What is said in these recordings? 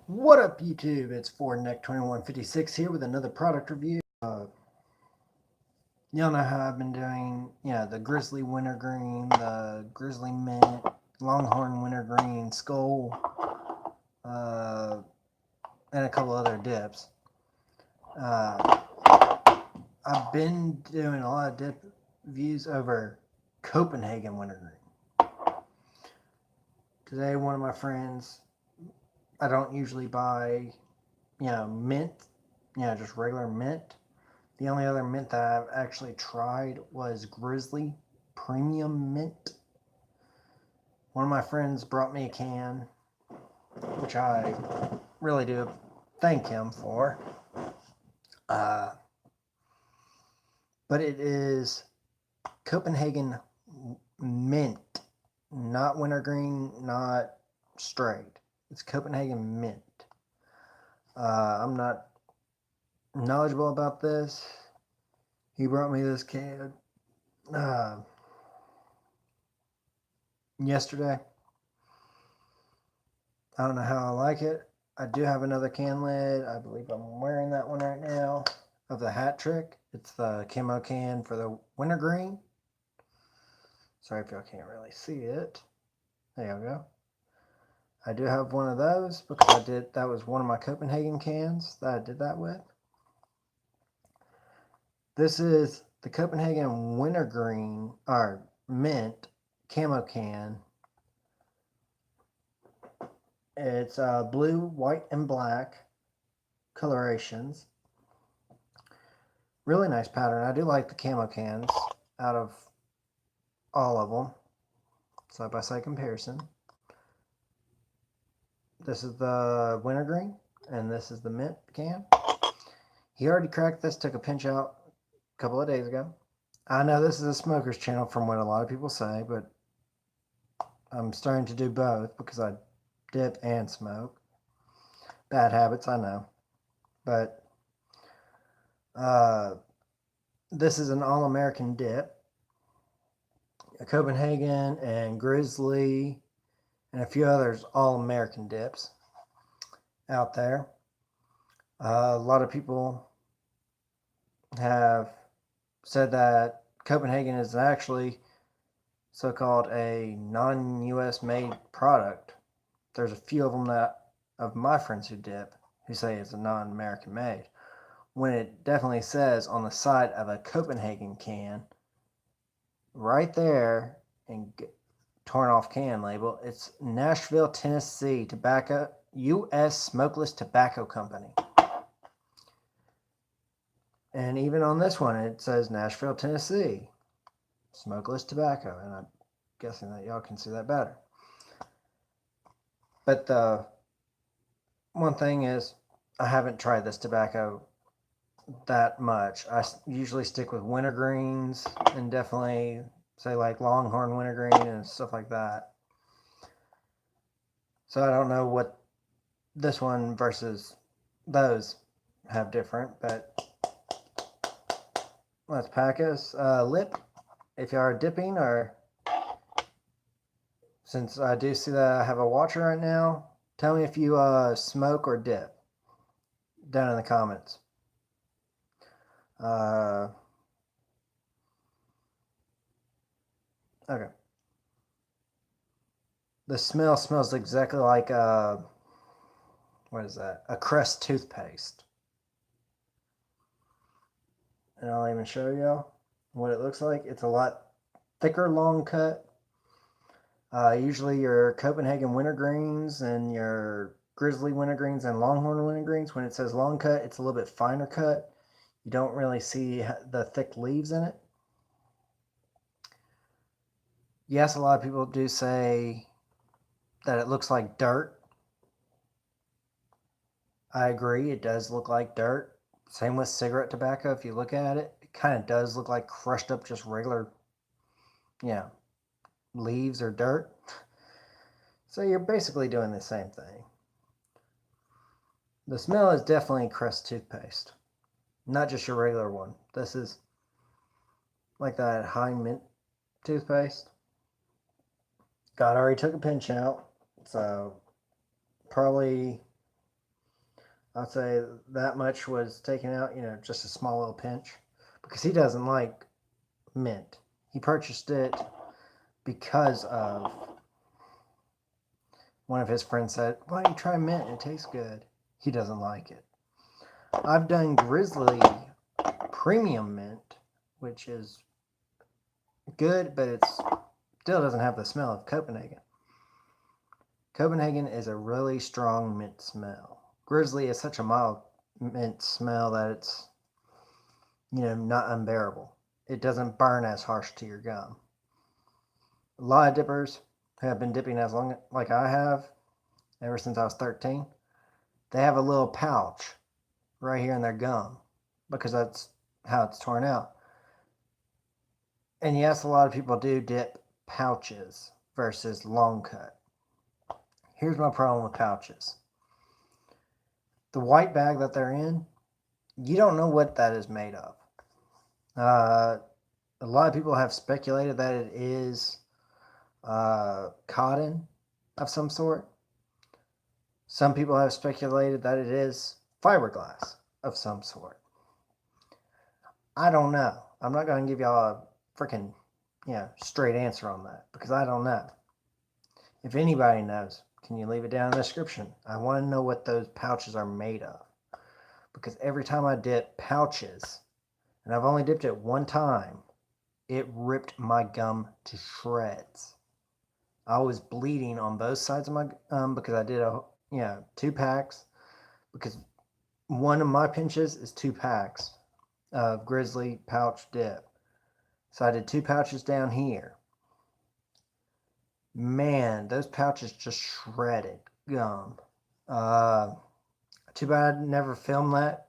What up, YouTube? It's FordNeck2156 here with another product review. Y'all know how I've been doing, the Grizzly Wintergreen, the Grizzly Mint, Longhorn Wintergreen, Skull, uh, and a couple other dips. Uh, I've been doing a lot of dip reviews over Copenhagen Wintergreen. Today, one of my friends, I don't usually buy, mint, just regular mint. The only other mint that I've actually tried was Grizzly Premium Mint. One of my friends brought me a can, which I really do thank him for. Uh, but it is Copenhagen Mint, not wintergreen, not straight. It's Copenhagen Mint. I'm not knowledgeable about this. He brought me this can yesterday. I don't know how I like it. I do have another can lid. I believe I'm wearing that one right now of the Hat Trick. It's the camo can for the wintergreen. Sorry if y'all can't really see it. There you go. I do have one of those because that was one of my Copenhagen cans that I did that with. This is the Copenhagen Wintergreen, or Mint, camo can. It's blue, white, and black colorations. Really nice pattern. I do like the camo cans out of all of them. Side by side comparison. This is the wintergreen, and this is the mint can. He already cracked this, took a pinch out a couple of days ago. I know this is a smoker's channel from what a lot of people say, but I'm starting to do both because I dip and smoke. Bad habits, I know. But this is an all-American dip. A Copenhagen and Grizzly and a few others all-American dips out there. A lot of people have said that Copenhagen is actually so-called a non-US made product. There's a few of them of my friends who dip who say it's a non-American made, when it definitely says on the side of a Copenhagen can right there and torn off can label, it's Nashville, Tennessee Tobacco, U.S. Smokeless Tobacco Company. And even on this one, it says Nashville, Tennessee Smokeless Tobacco. And I'm guessing that y'all can see that better. But the one thing is, I haven't tried this tobacco that much. I usually stick with wintergreens and definitely say like Longhorn wintergreen and stuff like that. So I don't know what this one versus those have different, but let's pack us. Lip, if you are dipping, or since I do see that I have a watcher right now, tell me if you smoke or dip down in the comments. Okay. The smell smells exactly like what is that? A Crest toothpaste. And I'll even show y'all what it looks like. It's a lot thicker, long cut. Usually your Copenhagen wintergreens and your Grizzly wintergreens and Longhorn wintergreens, when it says long cut, it's a little bit finer cut. You don't really see the thick leaves in it. Yes, a lot of people do say that it looks like dirt. I agree, it does look like dirt. Same with cigarette tobacco. If you look at it, it kind of does look like crushed up, just regular, leaves or dirt. So you're basically doing the same thing. The smell is definitely Crest toothpaste, not just your regular one. This is like that high mint toothpaste. God already took a pinch out, so probably I'd say that much was taken out, just a small little pinch, because he doesn't like mint. He purchased it because of one of his friends said, "Why don't you try mint? It tastes good." He doesn't like it. I've done Grizzly Premium Mint, which is good, but it still doesn't have the smell of Copenhagen. Copenhagen is a really strong mint smell. Grizzly is such a mild mint smell that it's, not unbearable. It doesn't burn as harsh to your gum. A lot of dippers who have been dipping as long like I have, ever since I was 13, they have a little pouch right here in their gum because that's how it's torn out. And yes, a lot of people do dip pouches versus long cut. Here's my problem with pouches. The white bag that they're in, you don't know what that is made of. A lot of people have speculated that it is cotton of some sort. Some people have speculated that it is fiberglass of some sort. I don't know. I'm not going to give y'all a freaking, straight answer on that because I don't know. If anybody knows, can you leave it down in the description? I want to know what those pouches are made of. Because every time I dip pouches, and I've only dipped it one time, it ripped my gum to shreds. I was bleeding on both sides of my gum because I did 2 packs. Because one of my pinches is 2 packs of Grizzly pouch dip. So I did 2 pouches down here. Man, those pouches just shredded gum. Too bad I never filmed that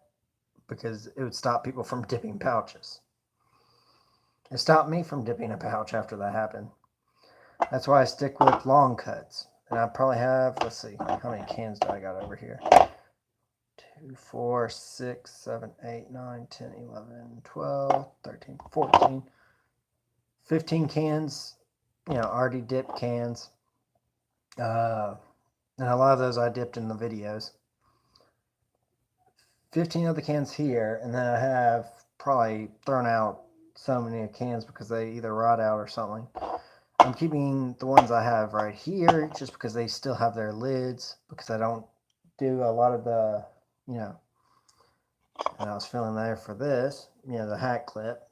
because it would stop people from dipping pouches. It stopped me from dipping a pouch after that happened. That's why I stick with long cuts. And I probably have, let's see, how many cans do I got over here? 2, 4, 6, 7, 8, 9, 10, 11, 12, 13, 14, 15 cans, already dipped cans. And a lot of those I dipped in the videos. 15 of the cans here, and then I have probably thrown out so many cans because they either rot out or something. I'm keeping the ones I have right here just because they still have their lids, because I don't do a lot of the, and I was feeling there for this, the hat clip.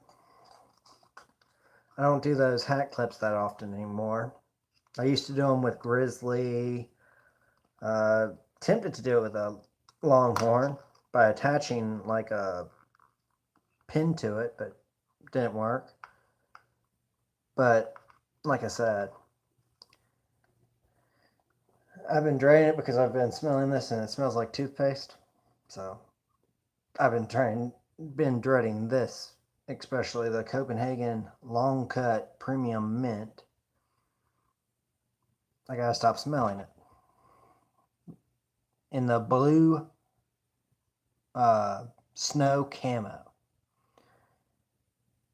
I don't do those hat clips that often anymore. I used to do them with Grizzly. Tempted to do it with a Longhorn by attaching like a pin to it, but didn't work. But like I said, I've been draining it because I've been smelling this and it smells like toothpaste. So I've been dreading this, especially the Copenhagen Long Cut Premium Mint. I gotta stop smelling it. In the blue snow camo.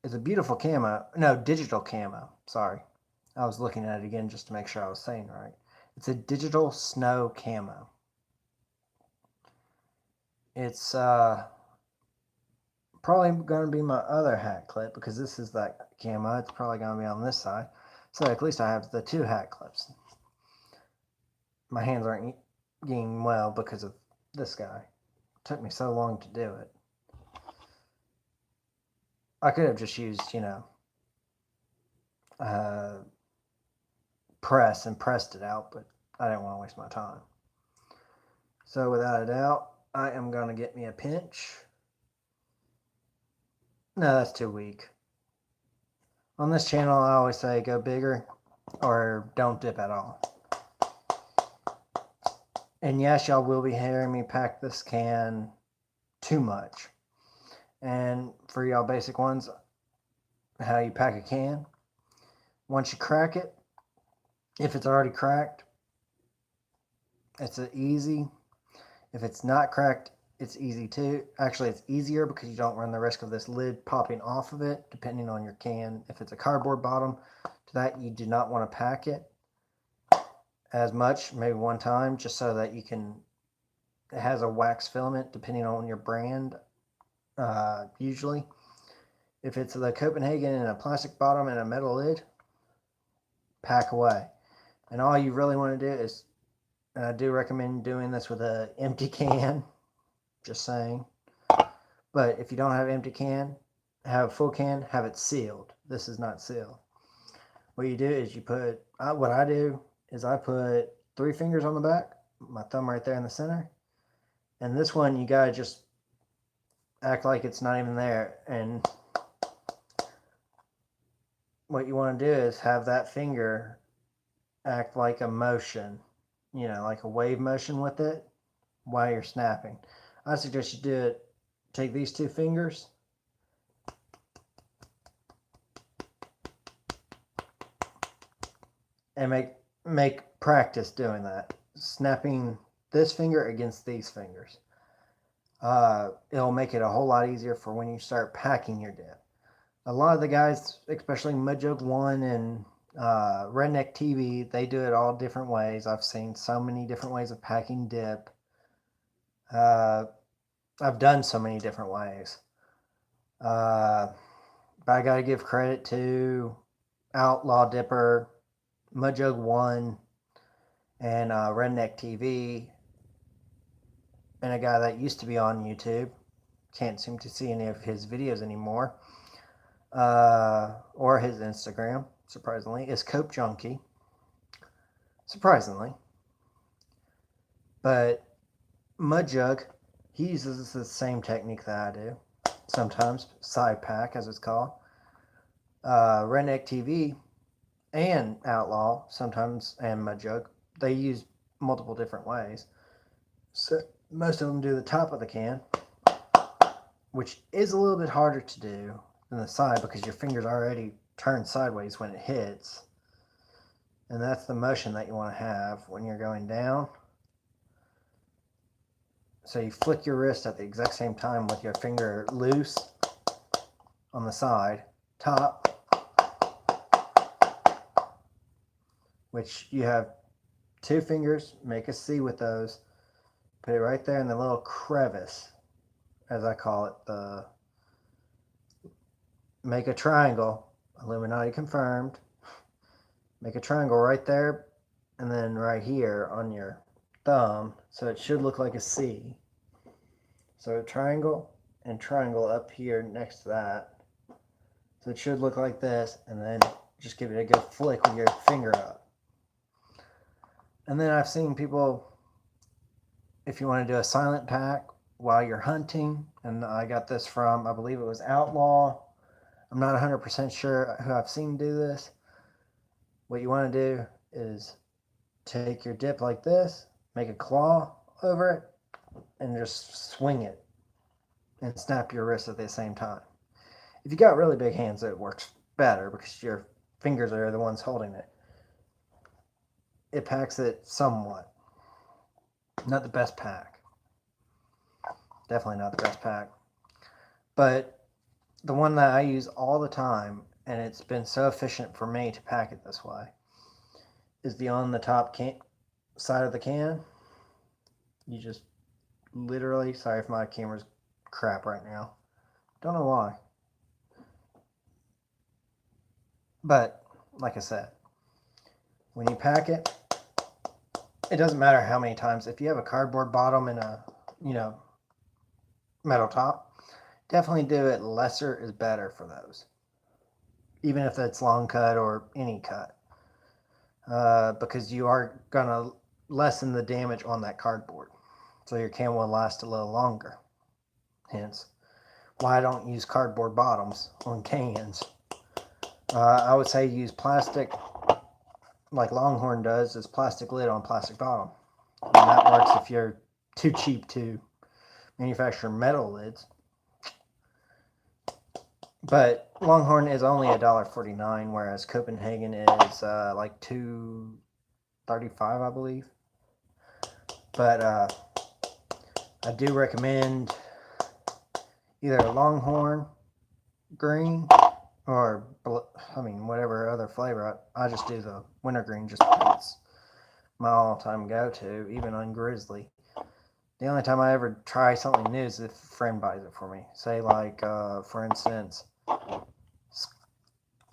It's a beautiful camo. No, digital camo. Sorry. I was looking at it again just to make sure I was saying it right. It's a digital snow camo. It's probably going to be my other hat clip because this is that camo. It's probably going to be on this side. So at least I have the 2 hat clips. My hands aren't getting well because of this guy. It took me so long to do it. I could have just used, press and pressed it out, but I didn't want to waste my time. So without a doubt, I am going to get me a pinch. No, that's too weak. On this channel, I always say go bigger or don't dip at all. And yes, y'all will be hearing me pack this can too much. And for y'all basic ones, how you pack a can. Once you crack it, if it's already cracked, it's easy. If it's not cracked, it's easy too. Actually, it's easier because you don't run the risk of this lid popping off of it, depending on your can. If it's a cardboard bottom, to that you do not want to pack it as much, maybe one time, just so that you can it has a wax filament depending on your brand. Usually, if it's the Copenhagen in a plastic bottom and a metal lid, pack away. And all you really want to do is, and I do recommend doing this with an empty can, just saying. But if you don't have an empty can, have a full can, have it sealed. This is not sealed. What you do is you put, what I do is I put 3 fingers on the back, my thumb right there in the center. And this one, you gotta just act like it's not even there. And what you want to do is have that finger act like a motion, like a wave motion with it while you're snapping. I suggest you do it, take these 2 fingers and make practice doing that. Snapping this finger against these fingers. It'll make it a whole lot easier for when you start packing your dip. A lot of the guys, especially Mudjug One and Redneck TV, they do it all different ways. I've seen so many different ways of packing dip. I've done so many different ways. But I got to give credit to Outlaw Dipper, Mudjug One, and Redneck TV, and a guy that used to be on YouTube. Can't seem to see any of his videos anymore. Or his Instagram, surprisingly, is Cope Junkie. Surprisingly. But Mudjug, he uses the same technique that I do. Sometimes, side pack as it's called. Redneck TV and Outlaw, sometimes, and Mudjug, they use multiple different ways. So most of them do the top of the can, which is a little bit harder to do than the side because your fingers already turn sideways when it hits. And that's the motion that you want to have when you're going down. So you flick your wrist at the exact same time with your finger loose on the side, top, which you have 2 fingers, make a C with those, put it right there in the little crevice, as I call it, make a triangle, Illuminati confirmed, make a triangle right there, and then right here on your thumb, so it should look like a C. So a triangle and triangle up here next to that. So it should look like this, and then just give it a good flick with your finger up. And then I've seen people, if you want to do a silent pack while you're hunting, and I got this from, I believe it was Outlaw. I'm not 100% sure who I've seen do this. What you want to do is take your dip like this, make a claw over it, and just swing it and snap your wrist at the same time. If you got really big hands, it works better because your fingers are the ones holding it. It packs it somewhat. Not the best pack. Definitely not the best pack. But the one that I use all the time, and it's been so efficient for me to pack it this way, is the on the top side of the can. You just literally, sorry if my camera's crap right now. Don't know why. But, like I said, when you pack it, it doesn't matter how many times. If you have a cardboard bottom and a, metal top, definitely do it lesser is better for those. Even if it's long cut or any cut. Because you are going to lessen the damage on that cardboard. So your can will last a little longer. Hence, why I don't use cardboard bottoms on cans. I would say use plastic, like Longhorn does, is plastic lid on plastic bottom. And that works if you're too cheap to manufacture metal lids. But Longhorn is only $1.49, whereas Copenhagen is like $2.35, I believe. But I do recommend either Longhorn green or, whatever other flavor. I just do the wintergreen just because it's my all-time go-to, even on Grizzly. The only time I ever try something new is if a friend buys it for me. Say, like, for instance,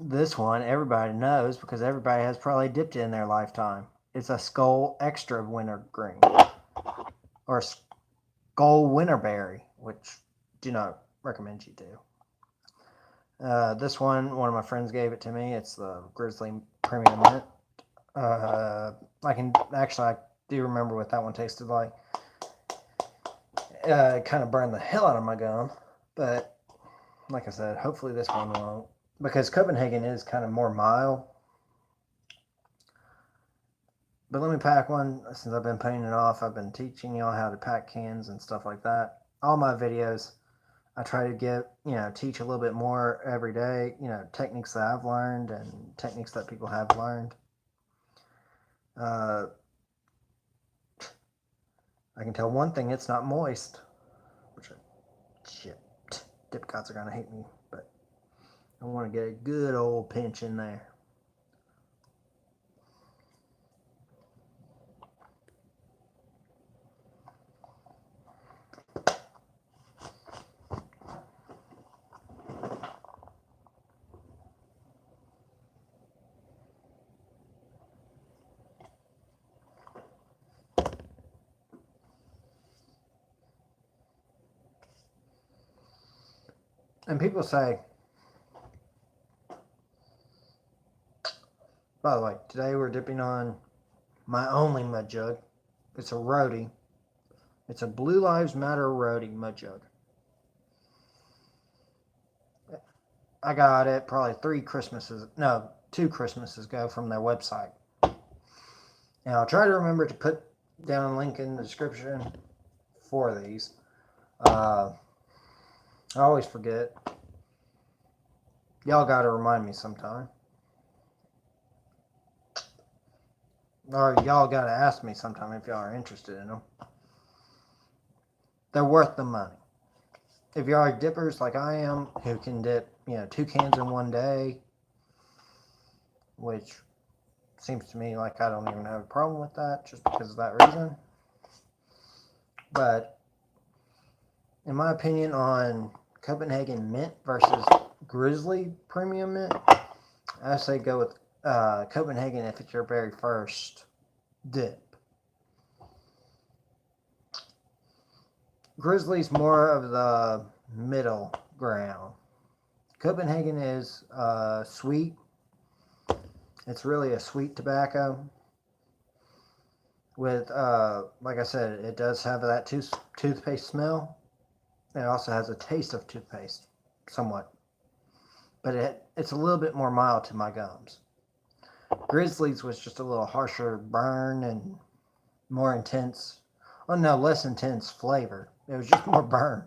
this one everybody knows because everybody has probably dipped it in their lifetime. It's a Skull Extra Wintergreen, or Skull Winterberry, which do not recommend you do. This one of my friends gave it to me. It's the Grizzly Premium Mint. I do remember what that one tasted like. It kind of burned the hell out of my gum, but like I said, hopefully this one won't, because Copenhagen is kind of more mild. But let me pack one. Since I've been paying it off, I've been teaching y'all how to pack cans and stuff like that. All my videos, I try to teach a little bit more every day, techniques that I've learned and techniques that people have learned. I can tell one thing, it's not moist. Dip gods are going to hate me, but I want to get a good old pinch in there. And people say, by the way, today we're dipping on my only mud jug. It's a roadie. It's a Blue Lives Matter roadie mud jug. I got it probably 2 Christmases ago from their website. And I'll try to remember to put down a link in the description for these. I always forget. Y'all gotta remind me sometime. Or y'all gotta ask me sometime if y'all are interested in them. They're worth the money. If y'all are dippers like I am, who can dip, 2 cans in one day, which seems to me like I don't even have a problem with that just because of that reason. But in my opinion on Copenhagen Mint versus Grizzly Premium Mint, I say go with Copenhagen if it's your very first dip. Grizzly's more of the middle ground. Copenhagen is sweet. It's really a sweet tobacco. With, like I said, it does have that toothpaste smell. It also has a taste of toothpaste, somewhat. But it's a little bit more mild to my gums. Grizzly's was just a little harsher burn and more intense. Oh no, less intense flavor. It was just more burn.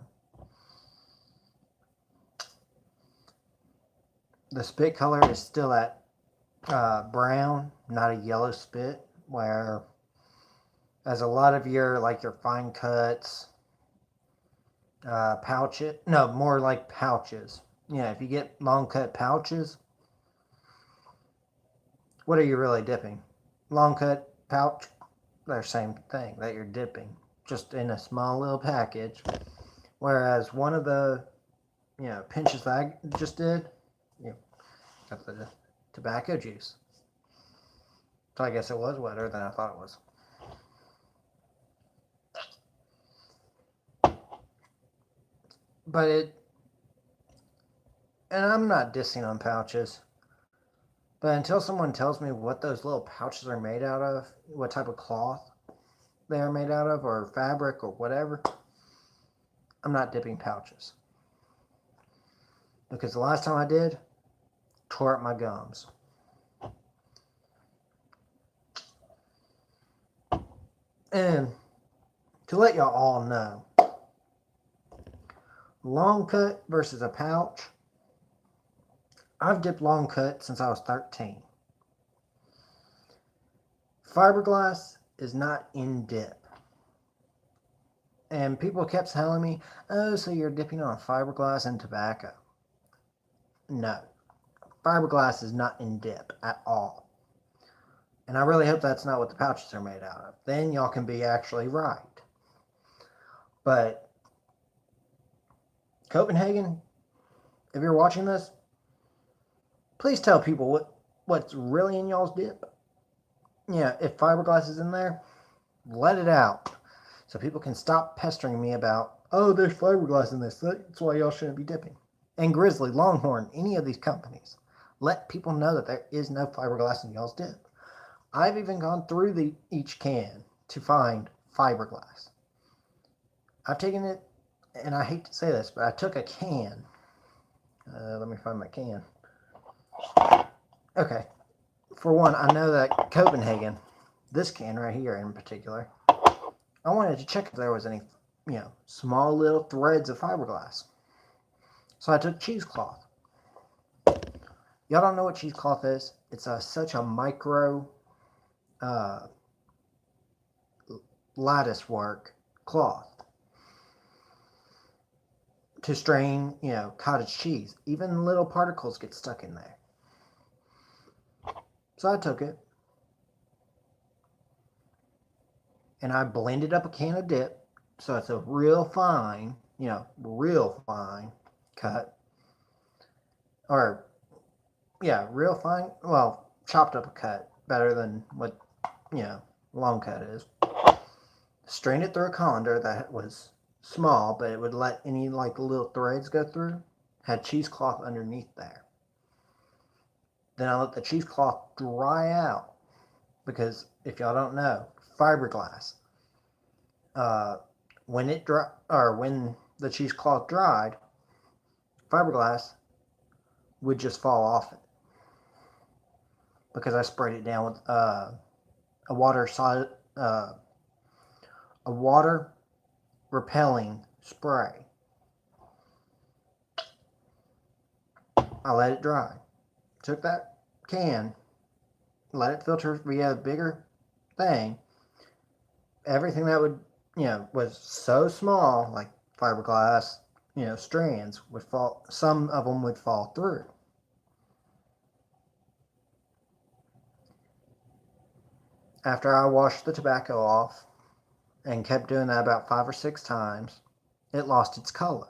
The spit color is still that brown, not a yellow spit, where as a lot of your fine cuts, more like pouches. If you get long cut pouches, what are you really dipping? Long cut pouch, they're the same thing that you're dipping, just in a small little package. Whereas one of the pinches that I just did, got the tobacco juice. So I guess it was wetter than I thought it was. But and I'm not dissing on pouches, but until someone tells me what those little pouches are made out of, what type of cloth they are made out of, or fabric, or whatever, I'm not dipping pouches. Because the last time I did, tore up my gums. And to let y'all all know, long cut versus a pouch, I've dipped long cut since I was 13. Fiberglass is not in dip. And people kept telling me, oh, so you're dipping on fiberglass and tobacco. No. Fiberglass is not in dip at all. And I really hope that's not what the pouches are made out of. Then y'all can be actually right. But Copenhagen, if you're watching this, please tell people what's really in y'all's dip. Yeah, if fiberglass is in there, let it out so people can stop pestering me about, oh, there's fiberglass in this. That's why y'all shouldn't be dipping. And Grizzly, Longhorn, any of these companies, let people know that there is no fiberglass in y'all's dip. I've even gone through each can to find fiberglass. I've taken it, and I hate to say this, but I took a can. Let me find my can. Okay. For one, I know that Copenhagen, this can right here in particular, I wanted to check if there was any, small little threads of fiberglass. So I took cheesecloth. Y'all don't know what cheesecloth is? It's such a micro lattice work cloth to strain, cottage cheese. Even little particles get stuck in there. So I took it and I blended up a can of dip. So it's a real fine, cut. Or, real fine. Well, chopped up a cut. Better than what, long cut is. Strained it through a colander that was small, but it would let any little threads go through. Had cheesecloth underneath there. Then I let the cheesecloth dry out because if y'all don't know, fiberglass. When the cheesecloth dried, fiberglass would just fall off it because I sprayed it down with a water repelling spray. I let it dry. Took that can, let it filter via a bigger thing. Everything that would, was so small, like fiberglass, strands would fall. Some of them would fall through. After I washed the tobacco off and kept doing that about 5 or 6 times, it lost its color.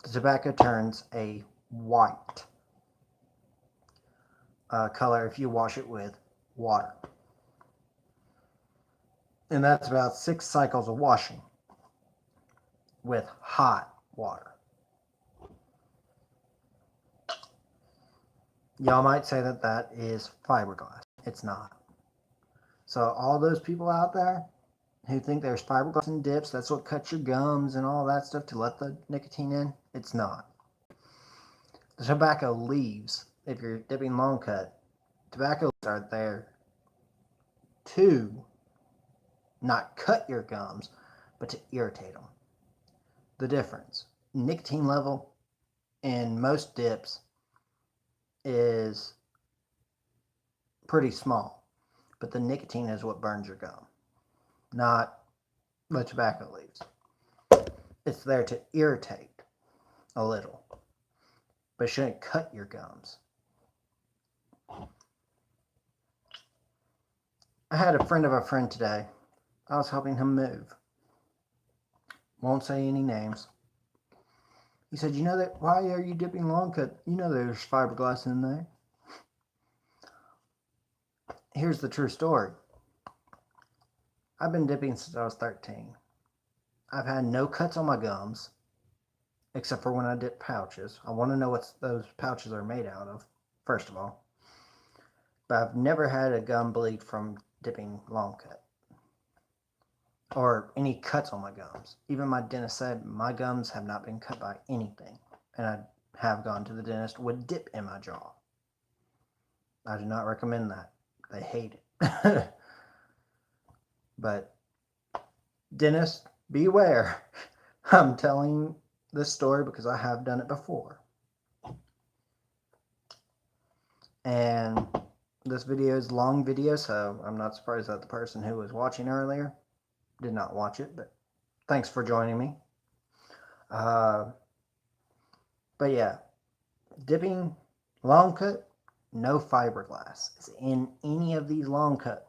The tobacco turns a white color if you wash it with water. And that's about 6 cycles of washing with hot water. Y'all might say that is fiberglass. It's not. So all those people out there who think there's fiberglass in dips, that's what cuts your gums and all that stuff to let the nicotine in, it's not. The tobacco leaves, if you're dipping long cut, tobacco leaves are there to not cut your gums, but to irritate them. The difference, nicotine level in most dips is pretty small, but the nicotine is what burns your gum, not the tobacco leaves. It's there to irritate a little, but it shouldn't cut your gums. I had a friend of a friend today. I was helping him move. Won't say any names. He said, why are you dipping long cut? There's fiberglass in there. Here's the true story. I've been dipping since I was 13. I've had no cuts on my gums, except for when I dip pouches. I want to know what those pouches are made out of, first of all. But I've never had a gum bleed from dipping long cut. Or any cuts on my gums. Even my dentist said my gums have not been cut by anything. And I have gone to the dentist with dip in my jaw. I do not recommend that. They hate it. But dentists, beware. I'm telling this story because I have done it before. And this video is a long video, so I'm not surprised that the person who was watching earlier did not watch it, but thanks for joining me. But yeah, dipping long cut, no fiberglass is in any of these long cut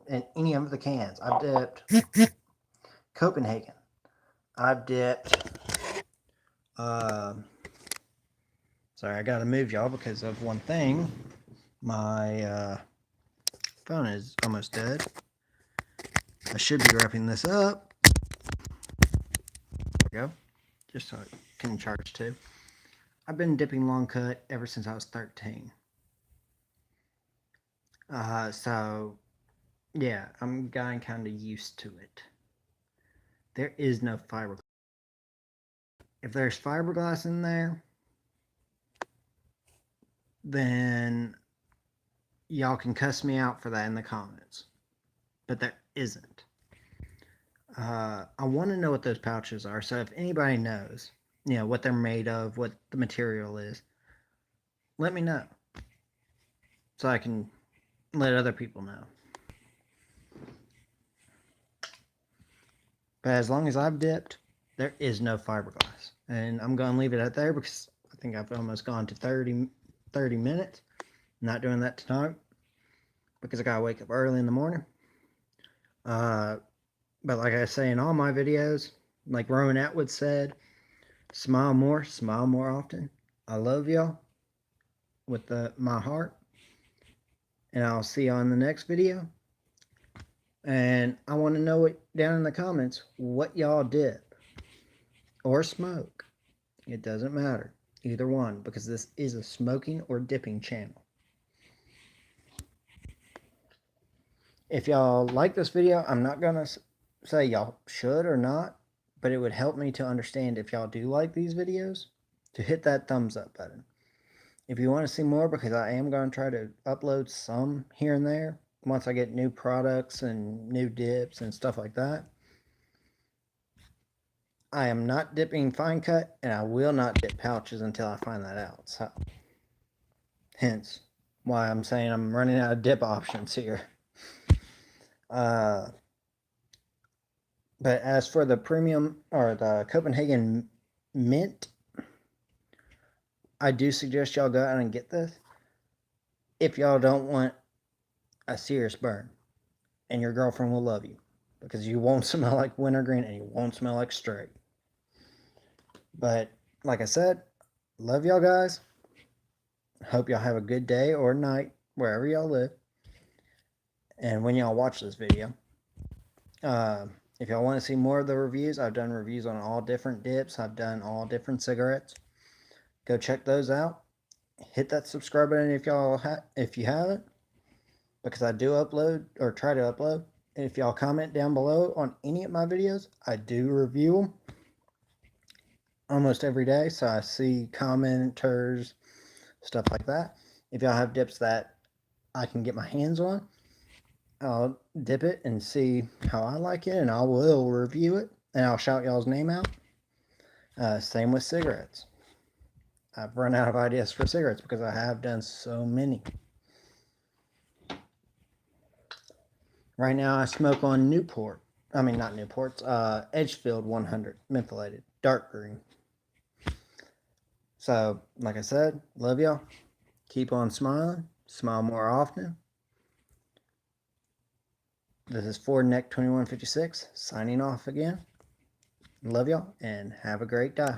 in any of the cans. I've dipped Copenhagen. I've dipped. Sorry, I gotta move y'all because of one thing. My phone is almost dead. I should be wrapping this up. There we go. Just so it can charge too. I've been dipping long cut ever since I was 13. So yeah, I'm getting kind of used to it. There is no fiberglass. If there's fiberglass in there, then y'all can cuss me out for that in the comments. But there isn't. I want to know what those pouches are. So if anybody knows, what they're made of, what the material is, let me know. So I can let other people know. But as long as I've dipped, there is no fiberglass. And I'm going to leave it at there because I think I've almost gone to 30 minutes. I'm not doing that tonight because I got to wake up early in the morning. But like I say in all my videos, like Roman Atwood said, smile more often. I love y'all with my heart. And I'll see y'all in the next video. And I want to know down in the comments what y'all dip or smoke. It doesn't matter. Either one, because this is a smoking or dipping channel. If y'all like this video, I'm not going to say y'all should or not, but it would help me to understand if y'all do like these videos to hit that thumbs up button. If you want to see more, because I am going to try to upload some here and there once I get new products and new dips and stuff like that. I am not dipping fine cut, and I will not dip pouches until I find that out. So, hence why I'm saying I'm running out of dip options here. But as for the premium or the Copenhagen mint, I do suggest y'all go out and get this if y'all don't want a serious burn, and your girlfriend will love you because you won't smell like wintergreen and you won't smell like straight. But like I said, love y'all guys. Hope y'all have a good day or night wherever y'all live. And when y'all watch this video, if y'all want to see more of the reviews, I've done reviews on all different dips. I've done all different cigarettes. Go check those out. Hit that subscribe button if you haven't, because I do upload or try to upload. And if y'all comment down below on any of my videos, I do review them almost every day. So I see commenters, stuff like that. If y'all have dips that I can get my hands on, I'll dip it and see how I like it, and I will review it, and I'll shout y'all's name out. Same with cigarettes. I've run out of ideas for cigarettes because I have done so many. Right now I smoke on Newport. I mean, not Newport's, Edgefield 100, mentholated, dark green. So, like I said, love y'all. Keep on smiling. Smile more often. This is Ford Neck 2156 signing off again. Love y'all and have a great day.